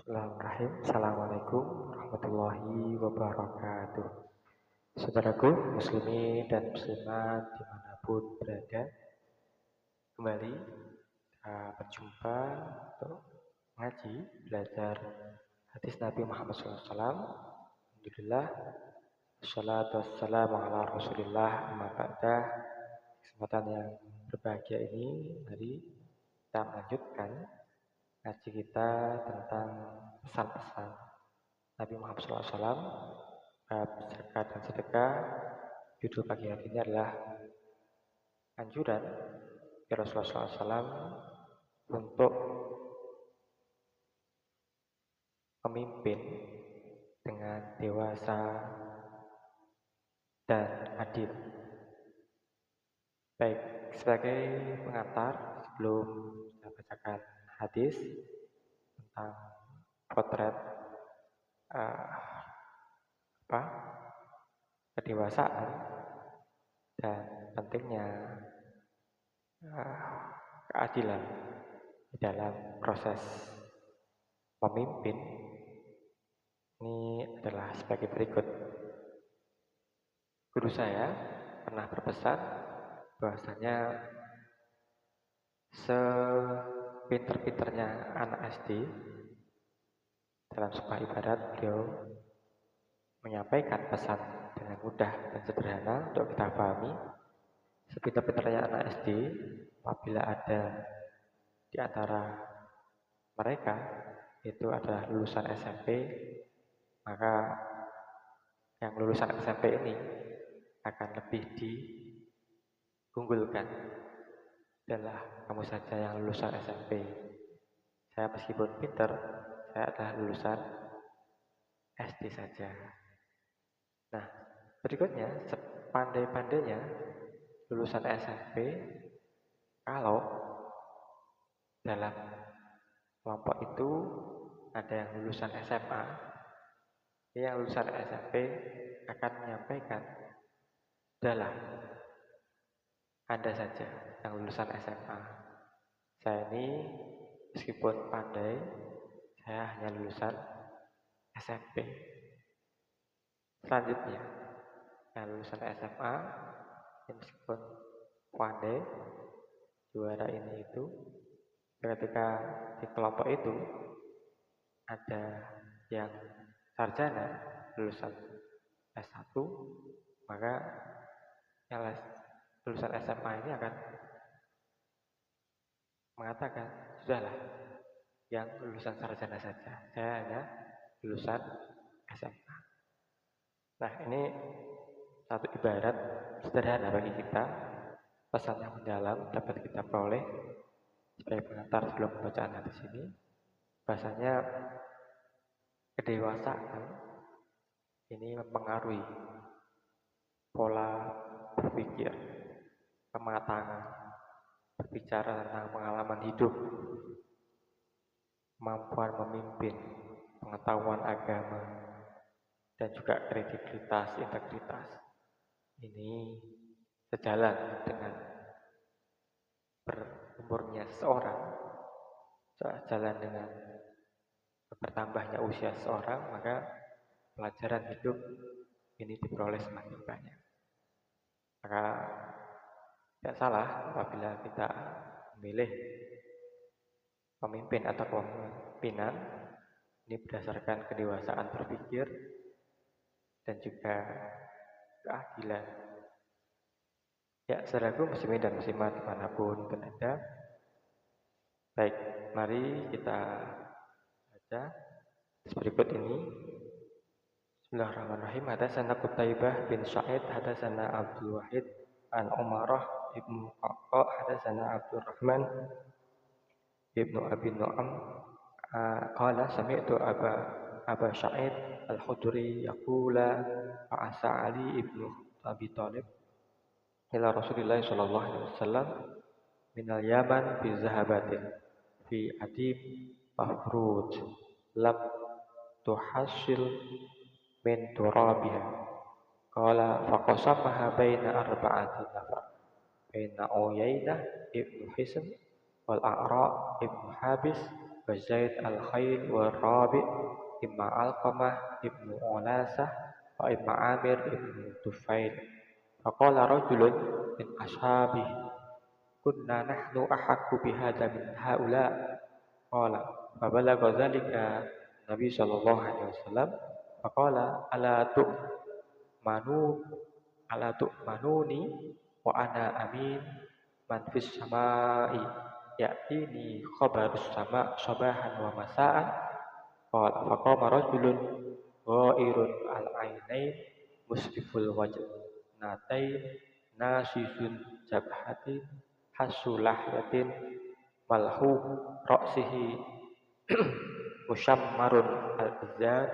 Bismillahirrahmanirrahim. Assalamualaikum warahmatullahi wabarakatuh. Saudaraku, muslimi dan muslimat dimanapun berada, kembali kita berjumpa untuk ngaji, belajar hadis Nabi Muhammad SAW. Alhamdulillah, wassalatu wassalamu ala rasulillah amma ba'dah. Kesempatan yang berbahagia ini, mari kita melanjutkan ngaji kita tentang pesan-pesan Nabi Muhammad SAW, bab zakat dan sedekah. Judul pagi hari ini adalah anjuran dari Rasulullah SAW untuk memimpin dengan dewasa dan adil. Baik, sebagai pengantar sebelum kita bacakan hadis tentang potret kedewasaan dan pentingnya keadilan di dalam proses memimpin, ini adalah sebagai berikut. Guru saya pernah berpesan bahwasanya sepinter-pinternya anak SD, dalam sebuah ibarat beliau menyampaikan pesan dengan mudah dan sederhana untuk kita pahami. Sepinter-pinternya anak SD, apabila ada di antara mereka itu adalah lulusan SMP, maka yang lulusan SMP ini akan lebih diunggulkan. Adalah kamu saja yang lulusan SMP. Saya meskipun pintar, saya adalah lulusan SD saja. Nah, berikutnya, sepandai-pandainya lulusan SMP, kalau dalam kelompok itu ada yang lulusan SMA, yang lulusan SMP akan menyampaikan, adalah Anda saja yang lulusan SMA. Saya ini meskipun pandai, saya hanya lulusan SMP. Selanjutnya, yang lulusan SMA, yang meskipun pandai, juara ini itu, ketika di kelompok itu ada yang sarjana lulusan S1, maka yang lulusan SMA ini akan mengatakan, sudahlah, yang lulusan sarjana saja, saya hanya lulusan SMA. Nah, ini satu ibarat sederhana bagi kita, pesan yang mendalam dapat kita peroleh sebagai pengantar sebelum pembacaan hadis ini. Bahasanya kedewasaan ini mempengaruhi pola berpikir, kematangan, berbicara tentang pengalaman hidup, kemampuan memimpin, pengetahuan agama, dan juga kredibilitas, integritas. Ini sejalan dengan berumurnya seseorang, sejalan dengan bertambahnya usia seseorang, maka pelajaran hidup ini diperoleh semakin banyak. Maka tidak salah apabila kita memilih pemimpin atau kepemimpinan ini berdasarkan kedewasaan berpikir dan juga keadilan. Ya, saudaraku muslimin dan muslimat dimanapun berada. Baik, mari kita baca berikut ini. Bismillahirrahmanirrahim. Hadatsana Qutaibah bin Sa'id, hadatsana Abdul Wahid an Umarah ibnu Qaqqa, hadatsana Abdurrahman ibnu Abi Nu'am qala sami'tu Aba Sa'id al-Khudri yaqula fa'asa Ali ibnu Abi Thalib ila Rasulillah sallallahu alaihi wasallam minal Yaman bi zahabatin fi adib mahruj lam tuhassil min turabiha qala faqasamaha baina arba'ati nafar baina Uyainah ibnu Hisn wal A'ra ibnu Habis wa Zaid al-Khail wa Rabi' imma Alqamah ibnu Ulasah wa imma Amir ibnu Tufail. Faqala rajulun min ashabihi kunna nahnu ahaqqu bihadza min haula. Qala fabalagha dzalika Nabi sallallahu alaihi wasallam faqala manu ala tu'manuni wa ana amin man fis samai ya'tini khabarus sama sabahan wa masa'an. Qala faqama rajulun ghairun al-ainain musbiful wajh natain nasizun jabhatin hasulahatin malhu ra'sihi musyammarun al-izan.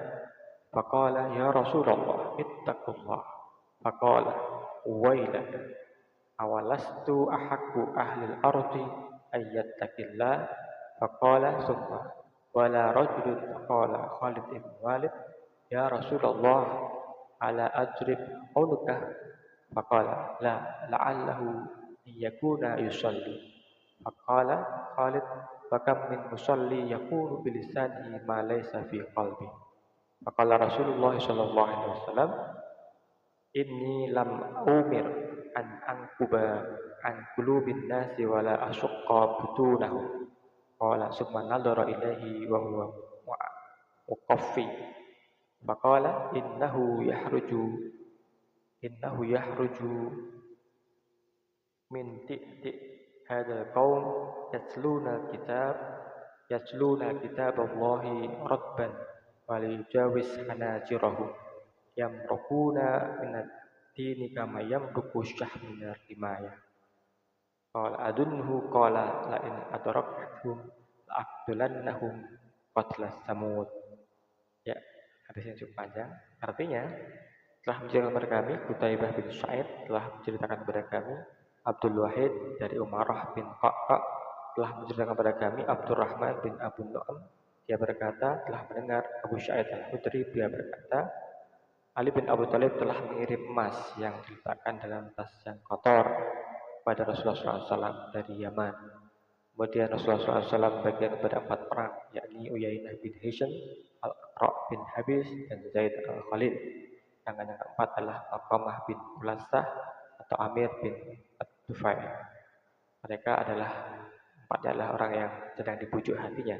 Faqala ya Rasulullah ittaqullah. Faqala wailak awalastu ahaqqu ahlil ardi ayyattaqillah. Faqala summa wala rajulun. Faqala Khalid ibn Walid ya Rasulullah ala ajrib unukah. Faqala la la'allahu yakuna yusalli. Faqala Khalid wa kam min musalli yaqulu bilisanihi ma laysa fi qalbi. Faqala Rasulullah sallallahu alaihi wasallam inni lam umir an ankuba an qulubin nasi wala ashqa butunahum. Qala summa nadhara ilaihi wa huwa muqaffi. Faqala innahu yahruju min ti'ti hadzal qaum yatluna kitaballahi radban wa yujawiz hanajirahum yamrukuna minad dini kama yamruku syah minar rimayah. Qala adunhu qala la in adrakhum la aqtulannahum qatlas samud. Ya, hadis yang cukup panjang. Artinya, telah menceritakan kepada kami Qutaibah bin Sa'id telah menceritakan kepada kami Abdul Wahid dari Umarah bin Qa'qa telah menceritakan kepada kami Abdurrahman bin Abu Nu'am. Dia berkata telah mendengar Abu Sa'id al-Khudri. Dia berkata Ali bin Abu Thalib telah mengirim emas yang diletakkan dalam tas yang kotor pada Rasulullah SAW dari Yaman. Kemudian Rasulullah SAW bagian kepada 4 perang, yakni Uyainah bin Hisham, Al-Aqra' bin Habis, dan Zaid al-Khalil. Sedangkan yang keempat adalah Alqamah bin Ulasah atau Amir bin Tufail. Mereka adalah orang yang sedang dibujuk hatinya,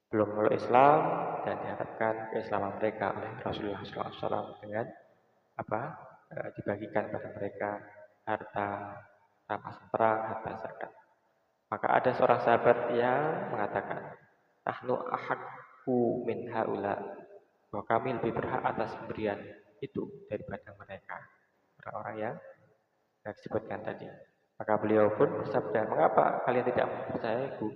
belum memeluk Islam, dan diharapkan keislaman mereka oleh Rasulullah SAW dengan dibagikan kepada mereka harta rampasan perang, harta zakat. Maka ada seorang sahabat yang mengatakan, nahnu ahaqqu min haula, bahwa kami lebih berhak atas pemberian itu daripada mereka, orang-orang yang disebutkan tadi. Maka beliau pun bersabda, mengapa kalian tidak mempercayaiku?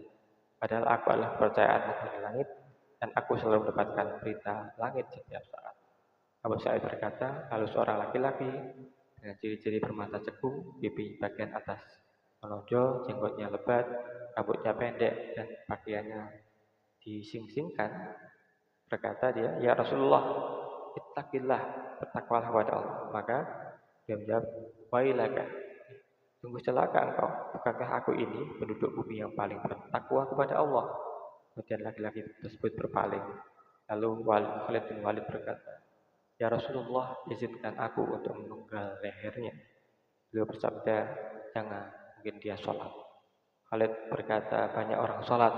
Padahal aku adalah kepercayaan menghuni langit dan aku selalu mendapatkan berita langit setiap saat. Abu Sa'id berkata, lalu seorang laki-laki dengan ciri-ciri bermata cekung, pipi bagian atas menonjol, jenggotnya lebat, rambutnya pendek dan pakaiannya dising-singkan, berkata dia, ya Rasulullah, ittaqillah, bertakwalah kepada Allah. Maka dia menjawab, wailaka, sungguh celaka engkau, bukankah aku ini penduduk bumi yang paling bertakwa kepada Allah? Kemudian laki-laki tersebut berpaling. Lalu Khalid bin Walid berkata, ya Rasulullah, izinkan aku untuk menunggal lehernya. Beliau bersabda, jangan, mungkin dia sholat. Khalid berkata, banyak orang sholat,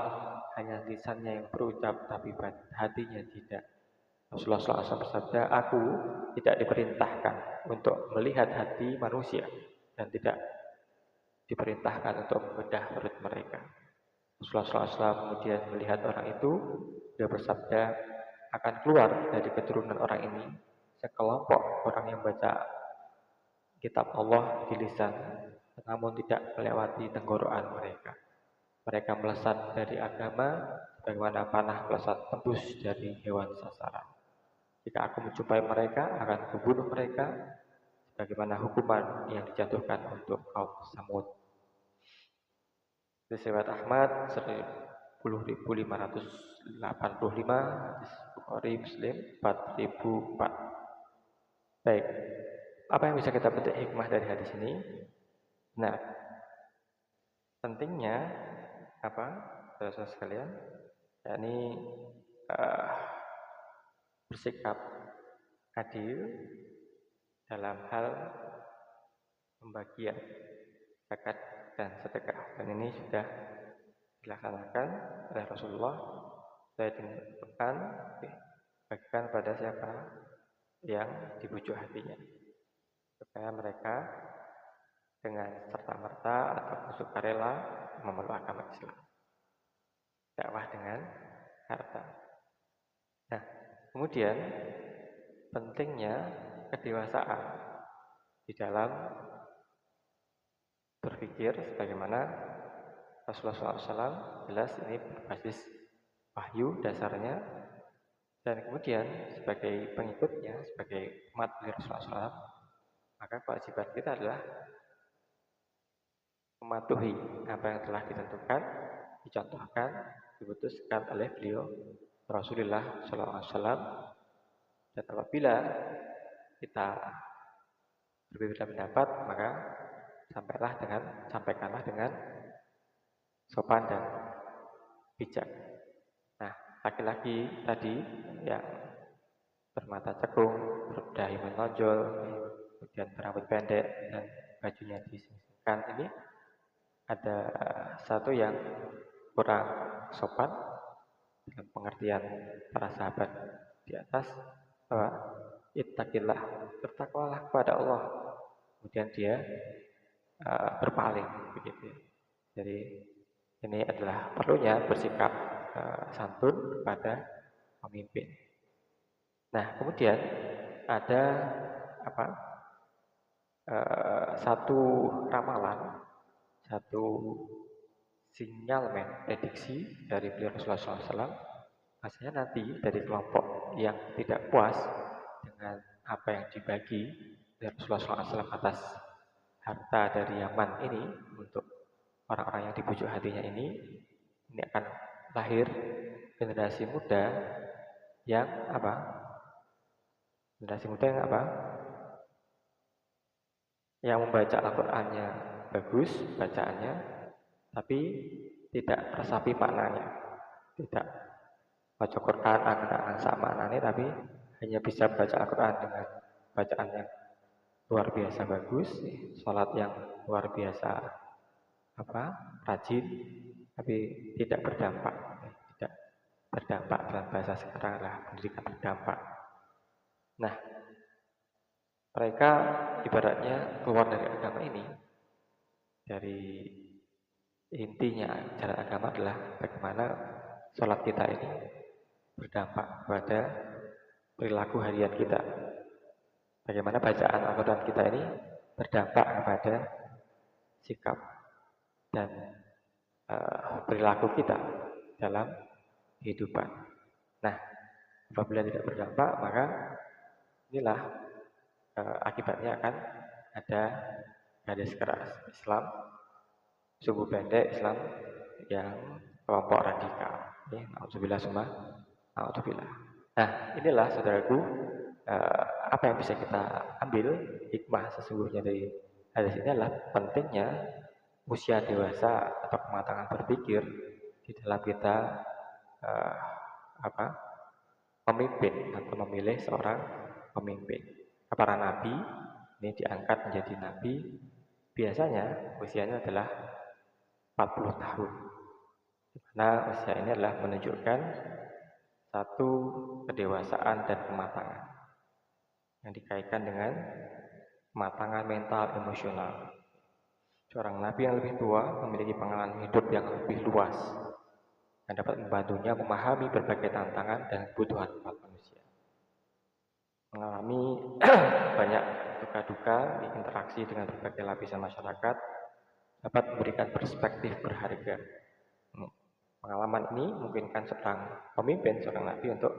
hanya lisannya yang berucap, tapi hatinya tidak. Rasulullah SAW bersabda, aku tidak diperintahkan untuk melihat hati manusia dan tidak diperintahkan untuk membedah perut mereka. Rasulullah SAW kemudian melihat orang itu, dia bersabda, akan keluar dari keturunan orang ini sekelompok orang yang baca kitab Allah di lisan, namun tidak melewati tenggorokan mereka. Mereka melesat dari agama, bagaimana panah melesat tembus dari hewan sasaran. Jika aku menjumpai mereka, akan membunuh mereka, bagaimana hukuman yang dijatuhkan untuk kaum Samud. Riwayat Ahmad 10.585, Bukhari Muslim 4.004. Baik, apa yang bisa kita petik hikmah dari hadis ini? Nah, pentingnya saudara sekalian, yakni uh, bersikap adil dalam hal pembagian zakat dan sedekah. Dan ini sudah dilaksanakan oleh Rasulullah. Saya ditentukan bagikan pada siapa yang dibujuk hatinya, supaya mereka dengan serta-merta atau sukarela memeluk agama Islam, dakwah dengan harta. Nah, kemudian pentingnya kedewasaan di dalam berpikir, sebagaimana Rasulullah SAW jelas ini berbasis wahyu dasarnya, dan kemudian sebagai pengikutnya, sebagai umat Rasulullah SAW, maka kewajiban kita adalah mematuhi apa yang telah ditentukan, dicontohkan, diputuskan oleh beliau Rasulullah SAW. Dan apabila kita berbeda pendapat, maka sampaikanlah dengan sopan dan bijak. Nah, laki-laki tadi yang bermata cekung, berdahi menonjol, kemudian berambut pendek dan bajunya disingkirkan, ini ada satu yang kurang sopan dalam pengertian para sahabat di atas, bahwa ittaqillah, bertakwalah kepada Allah. Kemudian dia berpaling begitu. Jadi ini adalah perlunya bersikap santun kepada pemimpin. Nah, kemudian ada satu ramalan, satu sinyalmen, prediksi dari beliau Rasulullah SAW, maksudnya nanti dari kelompok yang tidak puas dengan apa yang dibagi dari Rasulullah SAW atas harta dari Yaman ini untuk orang-orang yang dibujuk hatinya ini akan lahir generasi muda yang yang membaca Al-Qur'annya bagus bacaannya, tapi tidak resapi maknanya, tidak baca Quran angan-angan sama maknanya, tapi hanya bisa baca Al-Qur'an dengan bacaan yang luar biasa bagus, sholat yang luar biasa rajin, tapi tidak berdampak dalam bahasa sekarang adalah pendidikan berdampak. Nah, mereka ibaratnya keluar dari agama ini, dari intinya ajaran agama adalah bagaimana sholat kita ini berdampak pada perilaku harian kita, bagaimana bacaan Al-Quran kita ini berdampak kepada sikap dan perilaku kita dalam kehidupan. Nah, apabila tidak berdampak, maka inilah akibatnya akan ada garis keras Islam, suku pendek Islam yang kelompok radikal. Na'udzubillah summa na'udzubillah. Nah, inilah saudaraku, apa yang bisa kita ambil hikmah sesungguhnya dari hadis ini adalah pentingnya usia dewasa atau kematangan berpikir di dalam kita memimpin atau memilih seorang pemimpin. Para nabi ini diangkat menjadi nabi, biasanya usianya adalah 40 tahun. Nah, usia ini adalah menunjukkan satu kedewasaan dan kematangan yang dikaitkan dengan kematangan mental emosional. Seorang nabi yang lebih tua memiliki pengalaman hidup yang lebih luas yang dapat membantunya memahami berbagai tantangan dan kebutuhan umat manusia. Mengalami banyak duka-duka di interaksi dengan berbagai lapisan masyarakat, dapat memberikan perspektif berharga. Pengalaman ini memungkinkan seorang pemimpin, seorang nabi untuk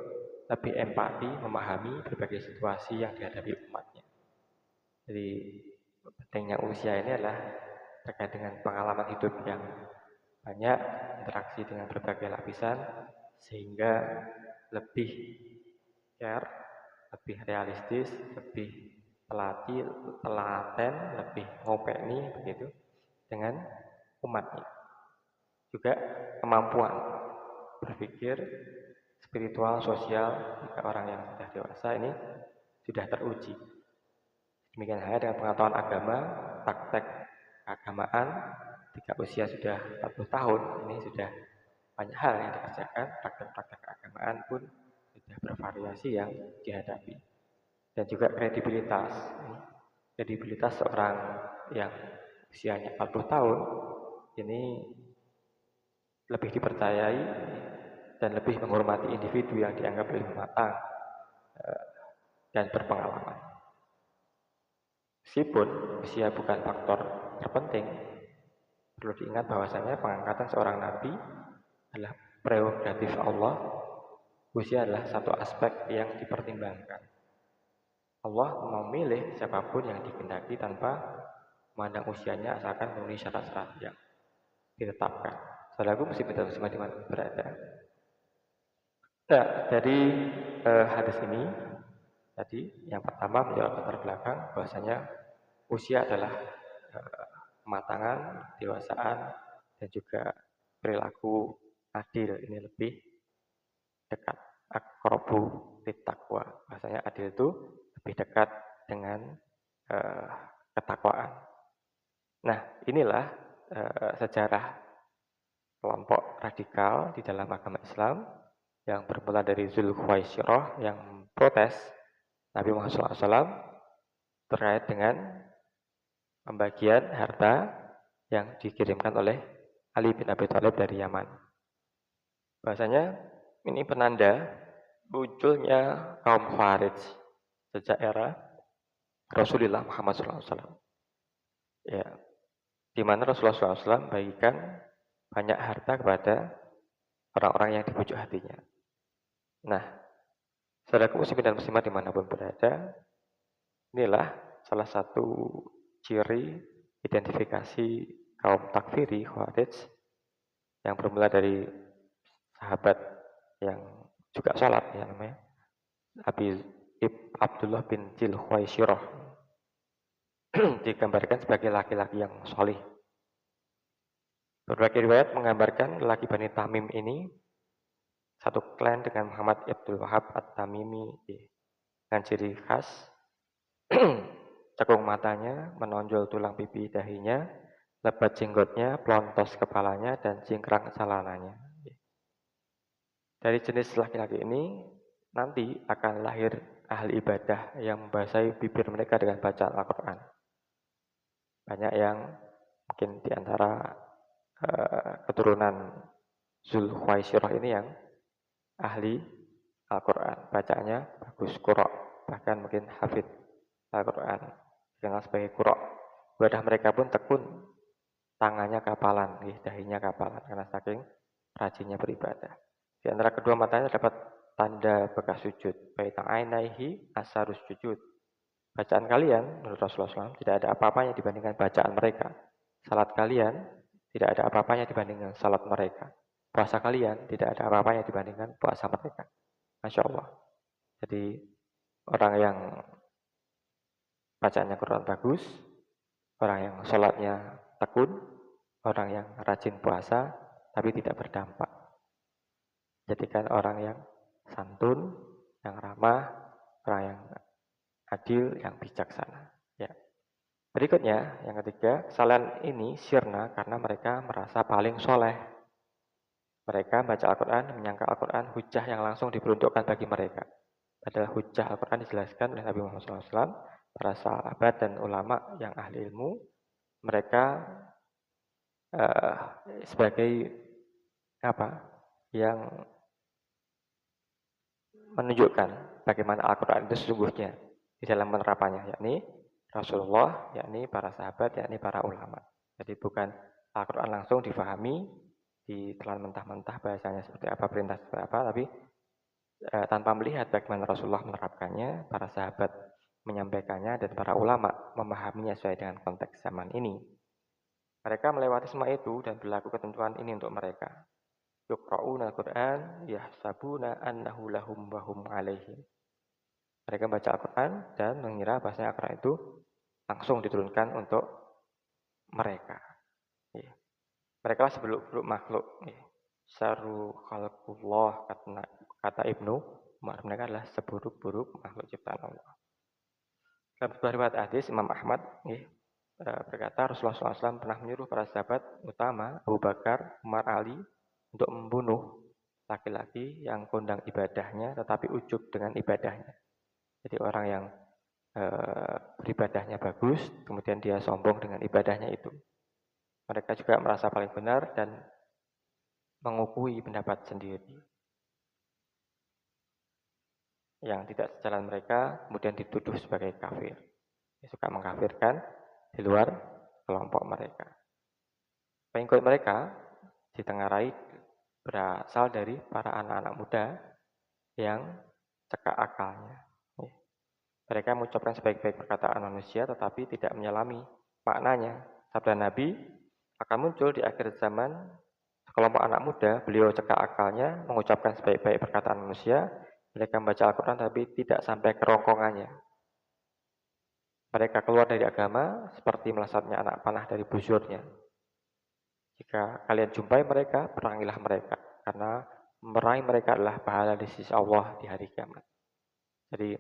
lebih empati, memahami berbagai situasi yang dihadapi umatnya. Jadi pentingnya usia ini adalah terkait dengan pengalaman hidup yang banyak, interaksi dengan berbagai lapisan, sehingga lebih care, lebih realistis, lebih telaten, lebih ngopeni begitu dengan umatnya. juga kemampuan berpikir spiritual, sosial jika orang yang sudah dewasa ini sudah teruji. Demikian halnya dengan pengetahuan agama, praktek keagamaan, jika usia sudah 40 tahun, ini sudah banyak hal yang dikerjakan, praktek-praktek keagamaan pun sudah bervariasi yang dihadapi. Dan juga kredibilitas. Kredibilitas seorang yang usianya 40 tahun, ini lebih dipercayai dan lebih menghormati individu yang dianggap lebih matang dan berpengalaman. Meskipun usia bukan faktor terpenting, perlu diingat bahwasanya pengangkatan seorang nabi adalah prerogatif Allah. Usia adalah satu aspek yang dipertimbangkan. Allah memilih siapapun yang dikehendaki tanpa memandang usianya asalkan memenuhi syarat-syarat yang ditetapkan. Saudaraku muslim dan muslimah di mana berada. Nah, dari hadis ini tadi yang pertama menjawab latar belakang bahwasanya usia adalah kematangan, kedewasaan dan juga perilaku adil ini lebih dekat aqrabu littaqwa. Bahasanya adil itu lebih dekat dengan ketakwaan. Nah, inilah sejarah kelompok radikal di dalam agama Islam yang bermula dari Zulkhuwaisirah yang protes Nabi Muhammad SAW terkait dengan pembagian harta yang dikirimkan oleh Ali bin Abi Thalib dari Yaman. Bahasanya ini penanda munculnya kaum Khawarij sejak era Rasulullah Muhammad SAW. Ya, di mana Rasulullah SAW bagikan banyak harta kepada orang-orang yang dibujuk hatinya. Nah, saudaraku muslimin dan muslimat dimanapun berada, inilah salah satu ciri identifikasi kaum takfiri Khawarij yang bermula dari sahabat yang juga sholat ya namanya Abdullah bin Zulkhuwaisirah digambarkan sebagai laki-laki yang solih. Berbagai riwayat menggambarkan laki Bani Tamim ini satu klan dengan Muhammad Abdul Wahab At-Tamimi dengan ciri khas cekung matanya, menonjol tulang pipi dahinya, lebat jenggotnya, plontos kepalanya, dan cingkrang celananya. Dari jenis laki-laki ini nanti akan lahir ahli ibadah yang membasahi bibir mereka dengan bacaan Al-Quran. Banyak yang mungkin diantara keturunan Zulkhuwaisirah ini yang ahli Al-Quran. Bacaannya bagus, qura', bahkan mungkin hafid Al-Quran, dikenal sebagai qura'. Ibadah mereka pun tekun, tangannya kapalan, dahinya kapalan, karena saking rajinnya beribadah. Di antara kedua matanya dapat tanda bekas sujud. Baita ainaihi asarus sujud. Bacaan kalian, menurut Rasulullah SAW, tidak ada apa-apanya dibandingkan bacaan mereka. Salat kalian, tidak ada apa-apanya dibandingkan salat mereka. Puasa kalian, tidak ada apa-apanya dibandingkan puasa mereka. Masya Allah. Jadi, orang yang bacaannya Quran bagus, orang yang salatnya tekun, orang yang rajin puasa, tapi tidak berdampak. Jadikan orang yang santun, yang ramah, orang yang adil, yang bijaksana. Ya. Berikutnya, yang ketiga, kesalahan ini sirna karena mereka merasa paling soleh. Mereka baca Al-Quran, menyangka Al-Quran hujah yang langsung diperuntukkan bagi mereka. Padahal hujah Al-Quran dijelaskan oleh Nabi Muhammad SAW, para sahabat dan ulama yang ahli ilmu, mereka sebagai yang menunjukkan bagaimana Al-Quran itu sesungguhnya di dalam penerapannya, yakni Rasulullah, yakni para sahabat, yakni para ulama. Jadi bukan Al-Quran langsung difahami, ditelan mentah-mentah bahasanya seperti apa, perintah seperti apa, tapi tanpa melihat bagaimana Rasulullah menerapkannya, para sahabat menyampaikannya, dan para ulama memahaminya sesuai dengan konteks zaman ini. Mereka melewati semua itu dan berlaku ketentuan ini untuk mereka. Yuqra'una al-Qur'an yahsabuna annahu lahum wa hum alaihim. Mereka baca Al-Quran dan mengira bahasanya Al-Quran itu langsung diturunkan untuk mereka. Ya. Mereka lah sebeluk-beluk makhluk. Syarru khalqullah, kata Ibnu Umar, mereka adalah seburuk-buruk makhluk ciptaan Allah. Dalam sebuah riwayat hadis Imam Ahmad berkata Rasulullah SAW pernah menyuruh para sahabat utama Abu Bakar, Umar, Ali untuk membunuh laki-laki yang kondang ibadahnya tetapi ujub dengan ibadahnya. Jadi orang yang beribadahnya bagus, kemudian dia sombong dengan ibadahnya itu. Mereka juga merasa paling benar dan mengukui pendapat sendiri. Yang tidak sejalan mereka kemudian dituduh sebagai kafir. Dia suka mengkafirkan di luar kelompok mereka. Pengikut mereka ditengarai berasal dari para anak-anak muda yang cekak akalnya. Mereka mengucapkan sebaik-baik perkataan manusia tetapi tidak menyelami maknanya. Sabda Nabi akan muncul di akhir zaman sekelompok anak muda, beliau cekak akalnya, mengucapkan sebaik-baik perkataan manusia, mereka membaca Al-Quran tapi tidak sampai kerongkongannya. Mereka keluar dari agama seperti melesatnya anak panah dari busurnya. Jika kalian jumpai mereka, perangilah mereka. Karena memerangi mereka adalah pahala di sisi Allah di hari kiamat. Jadi,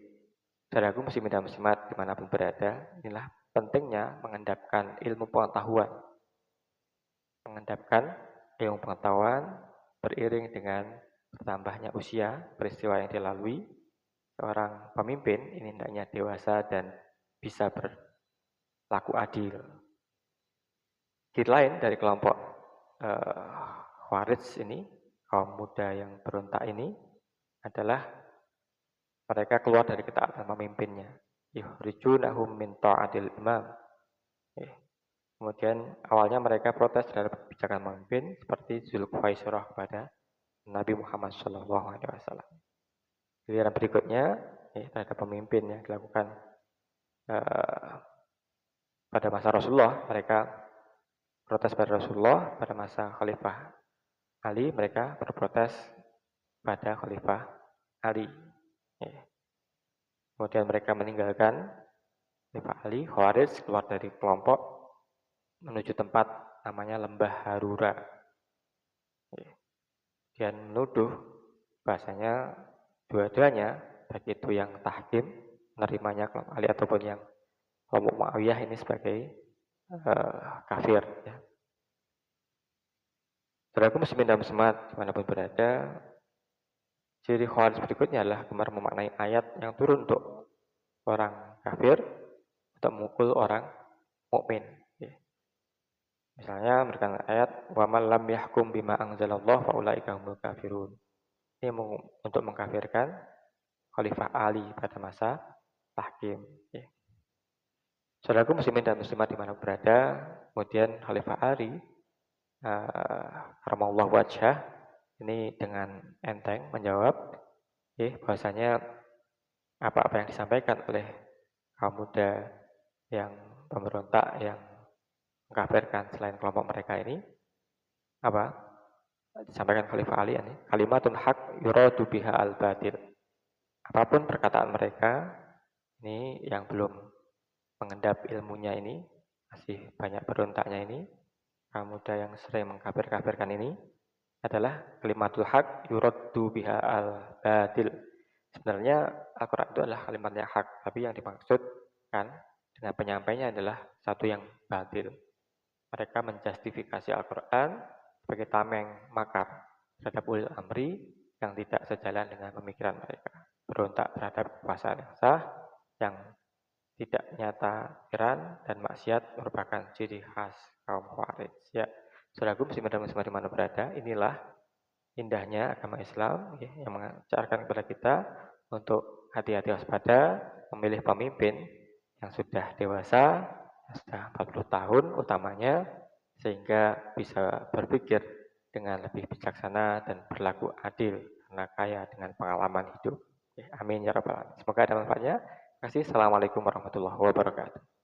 saudaraku muslimin dan muslimat dimanapun berada, inilah pentingnya mengendapkan ilmu pengetahuan. Mengendapkan ilmu pengetahuan beriring dengan bertambahnya usia, peristiwa yang dilalui, seorang pemimpin ini hendaknya dewasa dan bisa berlaku adil. Ciri lain dari kelompok Khawarij ini, kaum muda yang berontak ini, adalah mereka keluar dari ketaatan pemimpinnya. Yukhrijunahum min ta'atil imam. Kemudian awalnya mereka protes terhadap kebijakan pemimpin seperti Zulkhuwaisirah kepada Nabi Muhammad SAW. Giliran berikutnya terhadap pemimpin yang dilakukan pada masa Rasulullah, mereka protes pada Rasulullah. Pada masa Khalifah Ali, mereka berprotes pada Khalifah Ali. Kemudian mereka meninggalkan Khalifah Ali, Khawarij, keluar dari kelompok menuju tempat namanya Lembah Harura. Dan menuduh bahasanya dua-duanya, baik itu yang tahkim, menerimanya kelompok Ali ataupun yang kelompok Muawiyah ini sebagai kafir. Saudaraku muslimin dan muslimat dimanapun berada, ciri Khawarij berikutnya adalah gemar memaknai ayat yang turun untuk orang kafir untuk memukul orang mukmin. Misalnya mereka ayat wa man lam yahkum bima anzalallahu fa ulaika humul kafirun. Ini untuk mengkafirkan Khalifah Ali pada masa tahkim. Saudaraku muslimin dan muslimat dimanapun berada, kemudian Khalifah Ali karamallahu wajhah ini dengan enteng menjawab bahwasanya apa-apa yang disampaikan oleh kaum muda yang pemberontak yang mengkafirkan selain kelompok mereka ini apa disampaikan Khalifah Ali ini kalimatun haq yuradu biha al-batil. Apapun perkataan mereka ini yang belum mengendap ilmunya ini, masih banyak berontaknya ini, kaum muda yang sering mengkafir-kafirkan ini adalah kalimatul haq yuradu biha al-batil. Sebenarnya Al-Quran itu adalah kalimatnya hak, tapi yang dimaksudkan dengan penyampainya adalah satu yang batil. Mereka menjustifikasi Al-Quran sebagai tameng makar terhadap ulil amri yang tidak sejalan dengan pemikiran mereka. Berontak terhadap kekuasaan yang sah, yang tidak nyata pikiran dan maksiat merupakan ciri khas kaum Khawarij. Ya, saudaraku muslimin dan muslimat di mana berada, inilah indahnya agama Islam yang mengajarkan kepada kita untuk hati-hati waspada memilih pemimpin yang sudah dewasa, yang sudah 40 tahun utamanya, sehingga bisa berpikir dengan lebih bijaksana dan berlaku adil karena kaya dengan pengalaman hidup. Amin ya rabbal alamin. Semoga ada manfaatnya. Terima kasih. Assalamualaikum warahmatullahi wabarakatuh.